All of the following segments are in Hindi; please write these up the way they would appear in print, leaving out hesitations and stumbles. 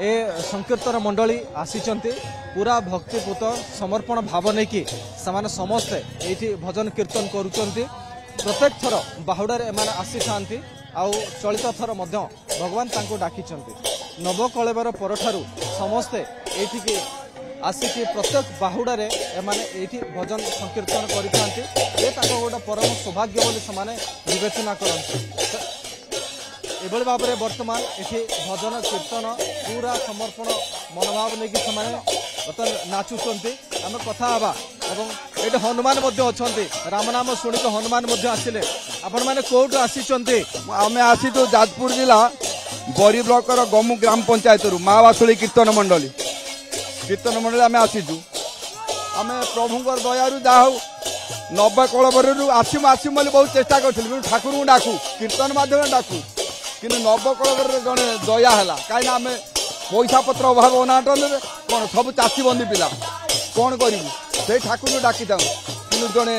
ए संकीर्तन मंडली आसीचंती पूरा भक्तिपूत समर्पण भाव नहीं कि समाने समस्ते ये भजन कीर्तन करुचंती। प्रत्येक थर बाहुडारे एमाने आसी थांती आउ चलित थर मध्य भगवान तांको डाकिचंती। नवकलेवर परठारु समस्ते एठिके आसिकी प्रत्येक बाहुडारे एमाने एठी भजन संकीर्तन करिथांती। ए ताको गोटे परम सौभाग्य बोली समाने विवेचना करंती। एभली भाव में वर्तमान ये भजन कीर्तन पूरा समर्पण मनोभाव नहीं कि बर्तमान नाचुंट आम कथा हाँ ये हनुमान अच्छा राम नाम शुणिक हनुमान आसिले आपण मैंने कौट आसी आम आसी जाजपुर जिला बरी ब्लॉकर गमु ग्राम पंचायत माँ बासुली कीर्तन मंडली आम आसीचु आम प्रभु दयारू जहा नवकलवर आसमु आसमु बोली बहुत चेष्टा करूँ ठाकुर को डाकू कीर्तन माध्यम डाकू कि नवकलवर जड़े दया है कहीं आम पैसा पत्र अभाव अनाटन कौन सब चाषी बंदी पिला कौन करूँ से ठाकुर को डाकी था कि जड़े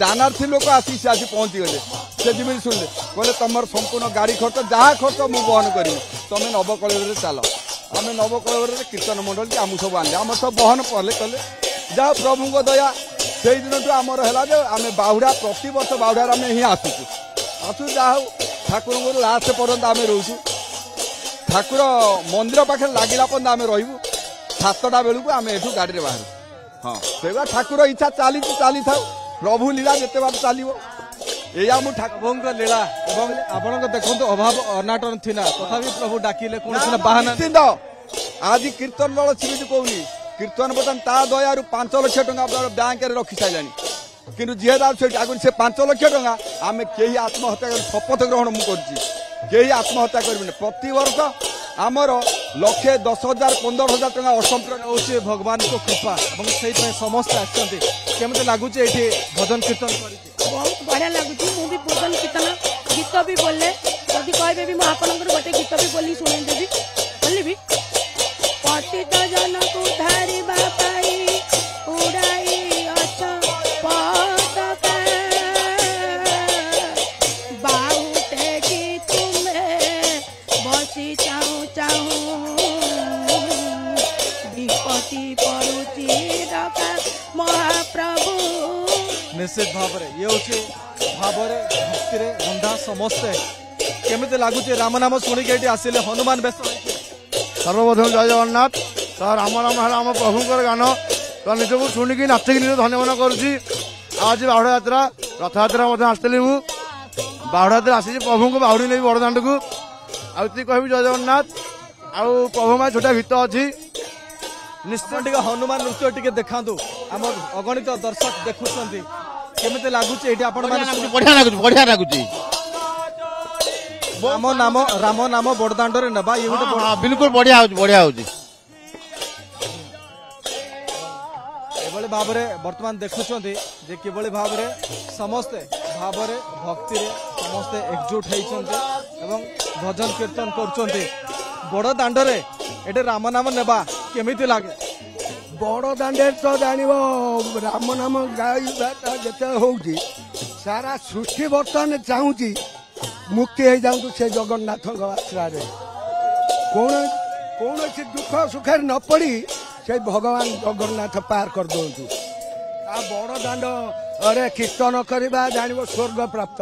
दानार्थी लोक आसी पहुँची गले से जमी शुणिले कहले तुम संपूर्ण गाड़ी खर्च जहाँ खर्च मुझे बहन करी तुम नवकलवर चल आम नवकलवर कीर्तन मंडल आम सब आने आम सब बहन पड़े कले जहाँ प्रभु को दया से दिन आमर है आम बाहुड़ा प्रति वर्ष बाहुड़ा आम ही आसू जहाँ ठाकुर को लास्ट पर्यंत आम रोचु ठाकुर मंदिर पाखे लगिला पर्यंत आम रही 7टा बेलू आम एठू गाड़ी बाहर हाँ से ठाकुर इच्छा चली चली था प्रभु लीला जिते बार चलो या ठाकुर लीला आपण देखो अभाव अनाटन थी तथापि प्रभु डाकिले कौन बाहाना निश्चिंत आज कीर्तन दल सीमित कहूनी कीर्तन बर्तमान ता दयारू 5 लाख टका बैंक में रखी सारे कि जीएदार आगे से 5 लाख टका आम कहीं आत्महत्या शपथ ग्रहण मुझे आत्महत्या करें प्रति वर्ष आमर 1,10,000 15,000 टका असंपूर्ण हो भगवान को कृपा और से समस्त आमती लगुच ये भजन कीर्तन बहुत बढ़िया लगुच मुझे भजन कीर्तन गीत भी बोले जदि कहे भी मुझे गोटे गीत भी बोली शुणे देवी बोलि पतित जन को धारिबा पाई उड़ाई अच्छा पताका बाहुटे की तुम्हें बसी चाहूँ चाहूँ विपत्ति पड़ुची डका महाप्रभु। निश्चित भाव ये हूँ भाव भक्ति बंधा समस्ते केमी लगुच राम नाम शुणिक ये आसिले हनुमान बेश सर्वप्रथम जय जगन्नाथ तो राम नाम है आम प्रभुंर गान तो निजक शुणिक नाचिक निज धन्यवाद करुच्ची। आज बाहुड़ा यात्रा रथ यात्रा आसती मु बाहुड़ा यात्रा आसी प्रभु को बाहुड़ी नहीं बड़दाण्ड को आती कह जय जगन्नाथ आउ प्रभु में छोटा गीत अच्छी निश्चय टे हनुमान नृत्य टे देखा आम अगणित दर्शक देखुं केमी लगुच बढ़िया लगुच राम नाम बड़दाण्ड नवा ये बिल्कुल बढ़िया हो भाव में बर्तमान देखुं किभली भाव में समस्ते भाव में भक्ति समस्ते एकजुट होती भजन कीर्तन कर बड़ दाण्ड ये राम नाम नेबा केमिति लागे बड़ दाण्डे तो जान राम नाम गाइबाटा जिते होउची सारा सृष्टि बर्तमान चाहूँगी मुक्ति हो जाऊँ से जगन्नाथ आश्रय कौन दुख सुख न पड़ी से भगवान जगन्नाथ पार कर दौतु आ बड़ दाण्ड अरे कीर्तन करवा जान स्वर्ग प्राप्त